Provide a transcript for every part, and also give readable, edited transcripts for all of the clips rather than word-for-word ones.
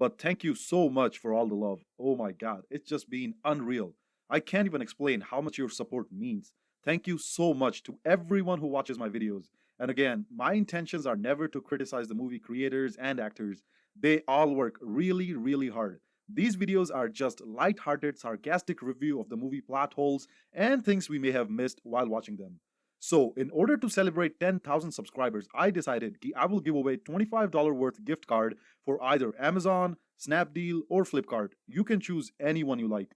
But thank you so much for all the love. Oh my god, it's just been unreal. I can't even explain how much your support means. Thank you so much to everyone who watches my videos. And again, my intentions are never to criticize the movie creators and actors. They all work really, really hard. These videos are just light-hearted, sarcastic review of the movie plot holes and things we may have missed while watching them. So, in order to celebrate 10,000 subscribers, I decided I will give away $25 worth gift card for either Amazon, Snapdeal, or Flipkart. You can choose any one you like.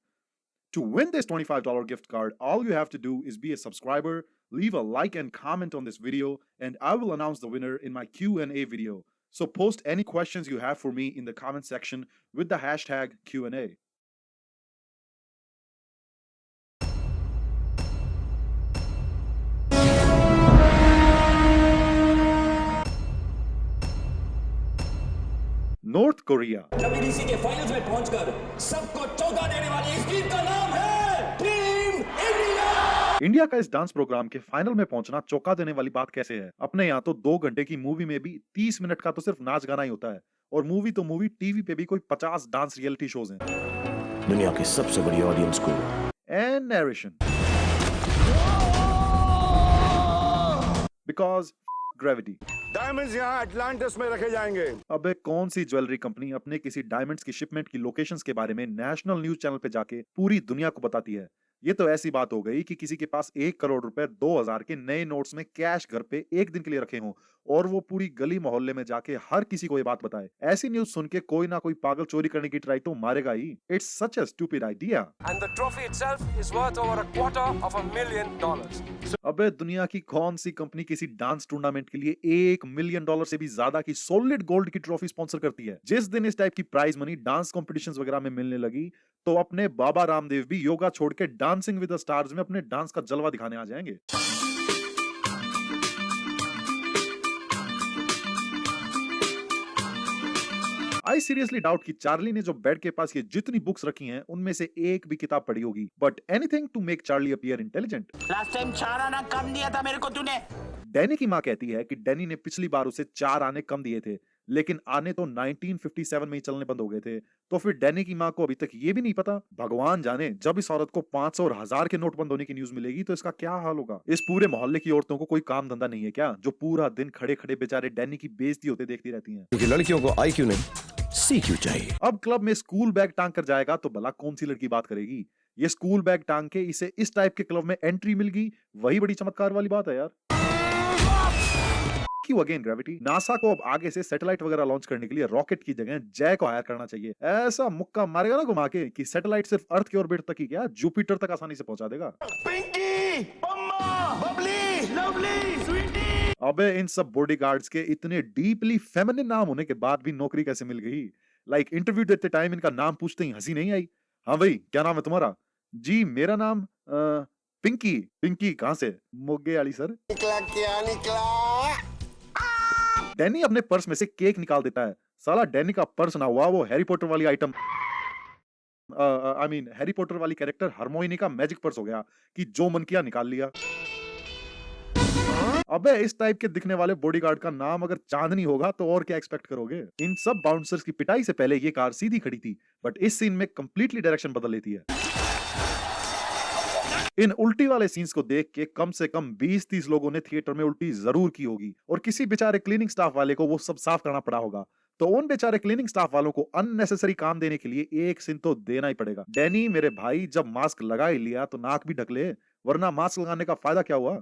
To win this $25 gift card, all you have to do is be a subscriber, leave a like and comment on this video, and I will announce the winner in my Q&A video. So post any questions you have for me in the comment section with the hashtag Q&A. North Korea WBC के finals में पहुंचकर सबको चौंका देने वाली इस team का नाम है टीम इंडिया। इंडिया का इस डांस प्रोग्राम के फाइनल में पहुंचना चौंका देने वाली बात कैसे है। अपने यहाँ तो 2 घंटे की मूवी में भी 30 मिनट का तो सिर्फ नाच गाना ही होता है, और मूवी तो मूवी, टीवी पे भी कोई 50 डांस रियलिटी शोज हैं। दुनिया की सबसे बड़ी ऑडियंस को and narration because gravity. Diamonds यहाँ अटलांटिस में रखे जाएंगे। अबे कौन सी ज्वेलरी कंपनी अपने किसी डायमंड्स की शिपमेंट की लोकेशंस के बारे में नेशनल न्यूज चैनल पे जाके पूरी दुनिया को बताती है। ये तो ऐसी बात हो गई कि किसी के पास 1 करोड़ रुपए 2000 के नए नोट्स में कैश घर पे एक दिन के लिए रखे हों और वो पूरी गली मोहल्ले में जाके हर किसी को ये बात बताए। ऐसी न्यूज सुन के कोई ना कोई पागल चोरी करने की ट्राई तो मारेगा ही। It's such a stupid idea. And the trophy itself is worth over $250,000. अबे दुनिया की कौन सी कंपनी किसी डांस टूर्नामेंट के लिए $1 मिलियन से भी ज्यादा की सॉलिड गोल्ड की ट्रॉफी स्पॉन्सर करती है। जिस दिन इस टाइप की प्राइज मनी डांस कॉम्पिटिशंस वगैरह में मिलने लगी तो अपने बाबा रामदेव भी योगा छोड़ के डांसिंग विद द स्टार्स में अपने डांस का जलवा दिखाने आ जाएंगे। आई सीरियसली डाउट कि चार्ली ने जो बेड के पास ये जितनी बुक्स रखी हैं उनमें से एक भी किताब पढ़ी होगी। But anything to make Charlie appear intelligent. Last time 4 आना कम दिया था मेरे को तूने। डैनी की मां कहती है कि डैनी ने पिछली बार उसे 4 आने कम दिए थे, लेकिन आने तो 1957 में ही चलने बंद हो गए थे। तो फिर डैनी की मां को अभी तक ये भी नहीं पता। भगवान जाने जब इस औरत को 500 और 1000 के नोट बंद होने की न्यूज मिलेगी तो इसका क्या हाल होगा। इस पूरे मोहल्ले की औरतों को कोई काम धंधा नहीं है क्या, जो पूरा दिन खड़े खड़े बेचारे डैनी की बेइज्जती होते देखती रहती हैं। क्योंकि लड़कियों को IQ नहीं CQ चाहिए। अब क्लब में स्कूल बैग टांग कर जाएगा तो भला कौन सी लड़की बात करेगी। ये स्कूल बैग टांग के इसे इस टाइप के क्लब में एंट्री मिल गई, वही बड़ी चमत्कार वाली बात है यार। क्यों अगेन ग्रेविटी। नासा को अब आगे से सैटेलाइट वगैरह लॉन्च करने के लिए रॉकेट की जगह जय को हायर करना चाहिए। ऐसा मुक्का मारेगा ना घुमा के कि सैटेलाइट सिर्फ अर्थ की ऑर्बिट तक ही क्या, जुपिटर तक आसानी से पहुंचा देगा। पिंकी, पम्मा, बबली, लवली, स्वीटी। अबे इन सब बॉडीगार्ड्स के इतने डीपली फेमिनिन नाम होने के बाद भी नौकरी कैसे मिल गई। लाइक इंटरव्यू देते टाइम इनका नाम पूछते ही हंसी नहीं आई। हाँ भाई क्या नाम है तुम्हारा? जी मेरा नाम पिंकी। पिंकी कहाँ से? मोगे वाली सर। निकला क्या निकला? डैनी अपने पर्स में से केक निकाल देता है। साला डैनी का पर्स ना हुआ वो हैरी पॉटर वाली item, I mean Harry Potter वाली कैरेक्टर हरमोइनी का मैजिक पर्स हो गया कि जो मन किया निकाल लिया। अबे इस टाइप के दिखने वाले बॉडीगार्ड का नाम अगर चांदनी होगा तो और क्या एक्सपेक्ट करोगे। इन सब बाउंसर्स की पिटाई से पहले ये कार सीधी खड़ी थी, बट इस सीन में कंप्लीटली डायरेक्शन बदल लेती है। इन उल्टी वाले सीन्स को देख के कम से कम 20-30 लोगों ने थिएटर में उल्टी जरूर की होगी और किसी बेचारे क्लीनिंग स्टाफ वाले को वो सब साफ करना पड़ा होगा। तो उन बेचारे क्लीनिंग स्टाफ वालों को अननेसेसरी काम देने के लिए एक सीन तो देना ही पड़ेगा। डैनी मेरे भाई जब मास्क लगा ही लिया तो नाक भी ढक ले, वरना मास्क लगाने का फायदा क्या हुआ।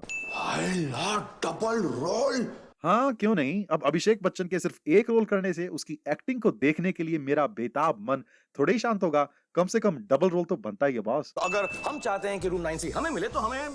Double role. हाँ क्यों नहीं। अब अभिषेक बच्चन के सिर्फ एक रोल करने से उसकी एक्टिंग को देखने के लिए मेरा बेताब मन थोड़ा ही शांत होगा। कम से कम डबल रोल तो बनता ही है बॉस। तो अगर हम चाहते हैं कि रूम 9C हमें मिले तो हमें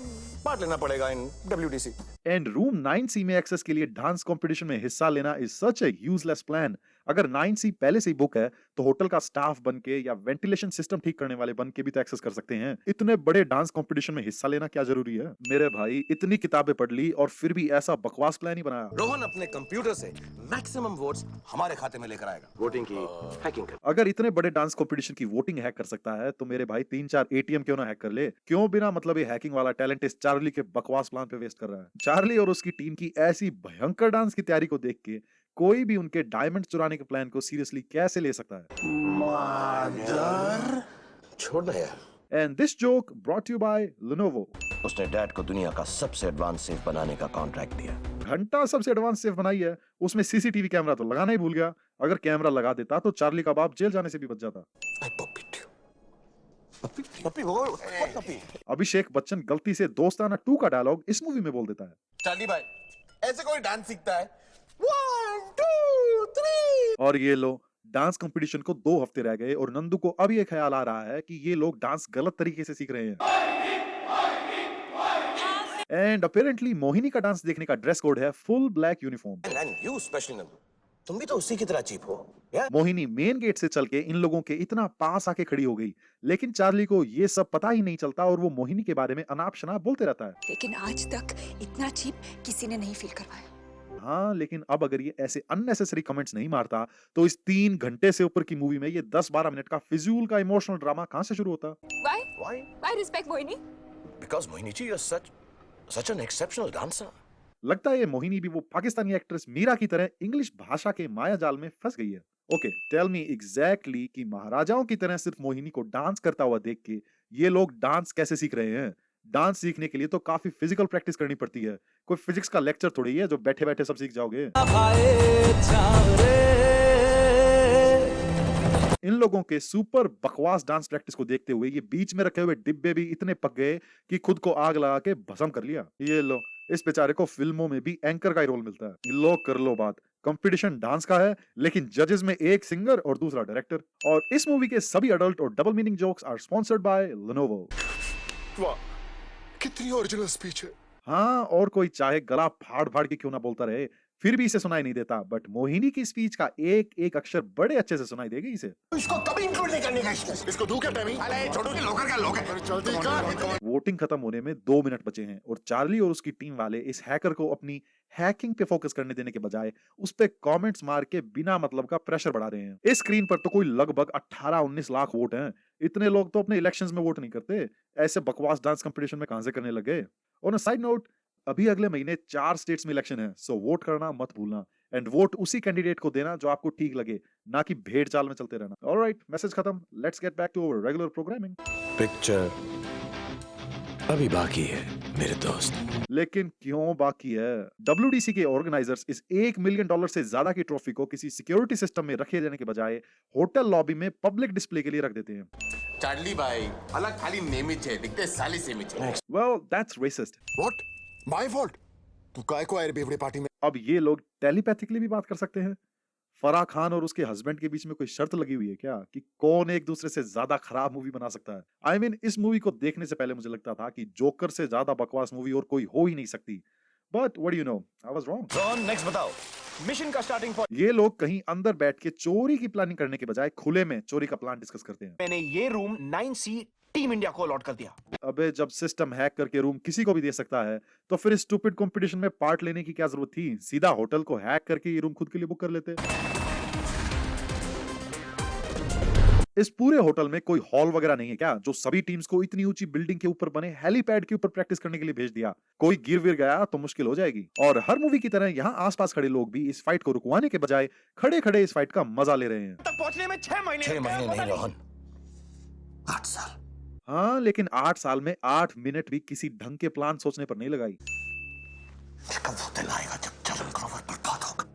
पार्ट लेना पड़ेगा इन WDC। एंड रूम 9C में एक्सेस के लिए डांस कंपटीशन में हिस्सा लेना is such A useless plan. अगर 9C पहले से ही बुक है तो होटल का स्टाफ बन के या वेंटिलेशन सिस्टम ठीक करने वाले बन के भी तो एक्सेस कर सकते हैं। इतने बड़े डांस कंपटीशन में हिस्सा लेना क्या जरूरी है। मेरे भाई इतनी किताबें पढ़ ली और फिर भी ऐसा बकवास प्लान ही बनाया। रोहन अपने कंप्यूटर से मैक्सिमम वोट्स हमारे खाते में लेकर आएगा। वोटिंग की हैकिंग कर। अगर इतने बड़े डांस कंपटीशन की वोटिंग हैक कर सकता है तो मेरे भाई 3-4 ATM क्यों ना हैक कर ले। क्यों बिना मतलब ये हैकिंग वाला टैलेंट इस चार्ली के बकवास प्लान पे वेस्ट कर रहा है। चार्ली और उसकी टीम की ऐसी भयंकर डांस की तैयारी को देख के कोई भी उनके डायमंड चुराने के प्लान को सीरियसली कैसे ले सकता है। मादर छोड़ना यार। And this joke brought you by Lenovo। उसने डैड को दुनिया का सबसे एडवांस सेफ बनाने का कॉन्ट्रैक्ट दिया। घंटा सबसे एडवांस सेफ बनाई है, उसमें सीसीटीवी कैमरा तो लगाना ही भूल गया। अगर कैमरा लगा देता तो चार्ली का बाप जेल जाने से भी बच जाता। आई पप्पी पप्पी पप्पी वो व्हाट पप्पी। अभिषेक बच्चन गलती से दोस्ताना 2 का डायलॉग इस मूवी में बोल देता है। चार्ली भाई ऐसे कोई डांस सीखता है? 1 2 3। और ये लो डांस कंपटीशन को 2 हफ्ते रह गए और नंदू को अब ये ख्याल आ रहा है कि ये लोग डांस गलत तरीके से सीख रहे हैं। एंड अपेरेंटली मोहिनी का डांस देखने का ड्रेस कोड है full black uniform. And you specially Nandu, तुम भी तो उसी की तरह चीप हो या? मोहिनी मेन गेट से चल के इन लोगों के इतना पास आके खड़ी हो गई, लेकिन चार्ली को ये सब पता ही नहीं चलता और वो मोहिनी के बारे में अनाप शनाप बोलते रहता है। लेकिन आज तक इतना चीप किसी ने नहीं फील करवाया। हाँ, लेकिन अब अगर ये ऐसे अननेसेसरी कमेंट्स नहीं मारता तो इस 3 घंटे से ऊपर की मूवी में ये 10-12 मिनट का फिजूल का इमोशनल ड्रामा कहां से शुरू होता। Why? Why? Why respect Mohini? Because Mohini ji is such an exceptional dancer. लगता है ये मोहिनी भी वो पाकिस्तानी एक्ट्रेस मीरा की तरह इंग्लिश भाषा के माया जाल में फंस गई है। ओके, टेल मी एग्जैक्टली कि महाराजाओं की तरह सिर्फ मोहिनी को डांस करता हुआ देख के ये लोग डांस कैसे सीख रहे हैं। डांस सीखने के लिए तो काफी फिजिकल प्रैक्टिस करनी पड़ती है, कोई फिजिक्स का लेक्चर थोड़ी है जो बैठे बैठे सब सीख जाओगे। इन लोगों के सुपर बकवास डांस प्रैक्टिस को देखते हुए ये बीच में रखे हुए डिब्बे भी इतने पक गए कि खुद को आग लगा के भस्म कर लिया। ये लो, इस बेचारे को फिल्मों में भी एंकर का ही रोल मिलता है। लो कर लो बात, कंपटीशन डांस का है लेकिन जजेस में एक सिंगर और दूसरा डायरेक्टर। और इस मूवी के सभी अडल्ट और double meaning jokes are sponsored by Lenovo। वाह, कितनी ओरिजिनल स्पीच है। हाँ, और कोई चाहे गला फाड़ फाड़ के क्यों ना बोलता रहे, फिर भी इसे सुनाई नहीं देता, बट मोहिनी की स्पीच का एक एक अक्षर बड़े अच्छे से सुनाई देगी इसे। इसको कभी इंक्लूड नहीं करने का इसको दूं क्या टाइमिंग? अरे छोटू के लोकर का लोकर। जल्दी कर। वोटिंग खत्म होने में 2 मिनट बचे हैं और चार्ली और उसकी टीम वाले इस हैकर को अपनी हैकिंग पे फोकस करने देने के बजाय उस पे कमेंट्स मार के बिना मतलब का प्रेशर बढ़ा रहे हैं। इस स्क्रीन पर तो कोई लगभग 18-19 लाख वोट हैं। इतने लोग तो अपने इलेक्शंस में वोट नहीं करते, ऐसे बकवास डांस कंपटीशन में कहां से करने लगे। ऑन अ साइड नोट, अभी अगले महीने 4 स्टेट्स में इलेक्शन है, सो वोट करना मत भूलना एंड वोट उसी कैंडिडेट को देना जो आपको ठीक लगे, ना कि भेड़ चाल में चलते रहना। ऑलराइट, मैसेज खत्म, let's get back to our regular programming. Picture अभी बाकी है मेरे दोस्त। लेकिन क्यों बाकी है? WDC के ऑर्गेनाइजर्स इस $1 मिलियन से ज्यादा की ट्रॉफी को किसी सिक्योरिटी सिस्टम में रखे जाने के बजाय होटल लॉबी में पब्लिक डिस्प्ले के लिए रख देते हैं। चार्ली भाई अलग खाली नेमिच है, दिखते साली सेमिच है। Well, that's racist. What? My fault? तू काय को आए बेवड़े पार्टी में? अब ये लोग टेलीपैथिकली भी बात कर सकते हैं। फराह खान और उसके हस्बैंड के बीच में कोई शर्त लगी हुई है क्या कि कौन एक दूसरे से ज्यादा खराब मूवी बना सकता है? आई मीन, इस मूवी को देखने से पहले मुझे लगता था कि जोकर से ज्यादा बकवास मूवी और कोई हो ही नहीं सकती, but what do you know, I was wrong. John next बताओ। मिशन का स्टार्टिंग पॉइंट। ये लोग कहीं अंदर बैठ के चोरी की प्लानिंग करने के बजाय खुले में चोरी का प्लान डिस्कस करते हैं। मैंने ये रूम 9C टीम इंडिया को अलॉट कर दिया। अबे, जब सिस्टम हैक करके रूम किसी को भी दे सकता है तो फिर इस स्टूपिड कंपटीशन में पार्ट लेने की क्या जरूरत थी? सीधा होटल को हैक करके ये रूम खुद के लिए बुक कर लेते। इस पूरे होटल में कोई हॉल वगैरह नहीं है क्या जो सभी टीम्स को इतनी ऊंची बिल्डिंग के ऊपर बने हेलीपैड के ऊपर प्रैक्टिस करने के लिए भेज दिया? कोई गिर विर गया तो मुश्किल हो जाएगी। और हर मूवी की तरह यहाँ आसपास खड़े लोग भी इस फाइट को रुकवाने के बजाय खड़े खड़े इस फाइट का मजा ले रहे हैं। तक पहुंचने में 6 महीने। 6 महीने नहीं रोहन, 8 साल। हाँ, लेकिन 8 साल में 8 मिनट भी किसी ढंग के प्लान सोचने पर नहीं लगाई। कब वो दिन आएगा जब चरण ग्रोवर बर्बाद होगा।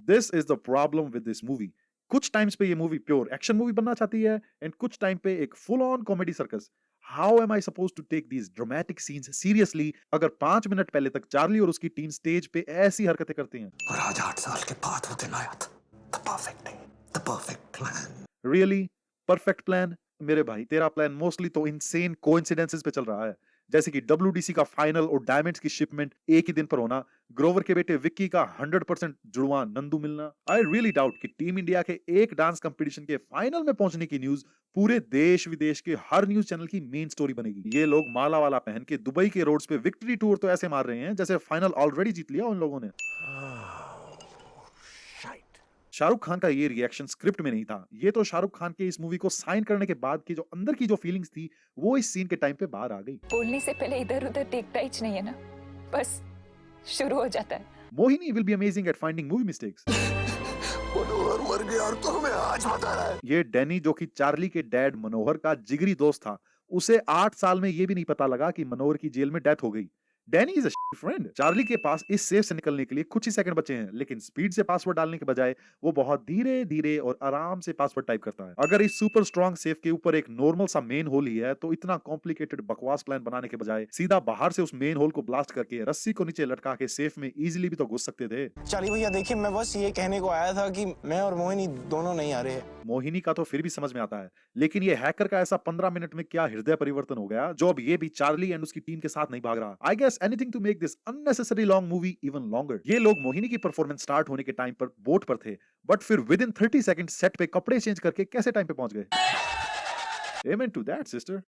This is the problem with this movie. कुछ टाइम्स पे ये मूवी प्योर एक्शन मूवी बनना चाहती है एंड कुछ टाइम पे एक full on comedy circus. How am I supposed to take these dramatic scenes seriously अगर 5 मिनट पहले तक चार्ली और उसकी टीम स्टेज पे ऐसी हरकतें करती हैं? और आज 8 साल के बाद वो दिन आया था। The perfect day, the perfect plan. Really perfect plan? मेरे भाई, तेरा प्लान मोस्टली तो इनसेन कोइंसिडेंसेस पे चल रहा है, जैसे कि WDC का फाइनल और डायमंड्स की शिपमेंट एक ही दिन पर होना, ग्रोवर के बेटे विक्की का 100% जुड़वा नंदू मिलना। आई रियली डाउट कि टीम इंडिया के एक डांस कंपटीशन के फाइनल में पहुंचने की न्यूज पूरे देश विदेश के हर न्यूज चैनल की मेन स्टोरी बनेगी। ये लोग माला वाला पहन के दुबई के रोड्स पे विक्ट्री टूर तो ऐसे मार रहे हैं जैसे फाइनल ऑलरेडी जीत लिया उन लोगों ने। शाहरुख खान का ये रिएक्शन स्क्रिप्ट में नहीं था, ये तो शाहरुख खान के इस मूवी को साइन करने के बाद की जो अंदर की जो फीलिंग्स थी वो इस सीन के टाइम पे बाहर आ गई। बोलने से पहले इधर उधर देखता ही नहीं है ना, बस शुरू हो जाता है। Mohini will be amazing at finding movie mistakes. मनोहर मर गया और तो हमें आज बता रहा है। ये डैनी जो कि चार्ली के डैड मनोहर का जिगरी दोस्त था, उसे 8 साल में ये भी नहीं पता लगा कि मनोहर की जेल में डेथ हो गई। Danny is a friend. Charlie के पास इस सेफ से निकलने के लिए कुछ ही सेकंड बचे हैं, लेकिन स्पीड से पासवर्ड डालने के बजाय वो बहुत धीरे धीरे और आराम से पासवर्ड टाइप करता है। अगर इस सुपर स्ट्रॉन्ग सेफ के ऊपर एक नॉर्मल सा मेन होल ही है, तो इतना कॉम्प्लिकेटेड बकवास प्लान बनाने के बजाय सीधा बाहर से उस मेन होल को ब्लास्ट करके रस्सी को नीचे लटका के सेफ में इजीली भी तो घुस सकते थे। चार्ली भैया देखिए, मैं बस ये कहने को आया था कि मैं और मोहिनी दोनों नहीं आ रहे हैं। मोहिनी का तो फिर भी समझ में आता है, लेकिन ये हैकर का ऐसा 15 मिनट में क्या हृदय परिवर्तन हो गया जो अब ये भी चार्ली एंड उसकी टीम के साथ नहीं भाग रहा। I guess anything to make this unnecessary long movie even longer. ये लोग मोहिनी की परफॉर्मेंस स्टार्ट होने के टाइम पर बोट पर थे, बट फिर विद इन 30 सेकंड सेट पे कपड़े चेंज करके कैसे टाइम पे पहुंच गए? Amen to that, sister.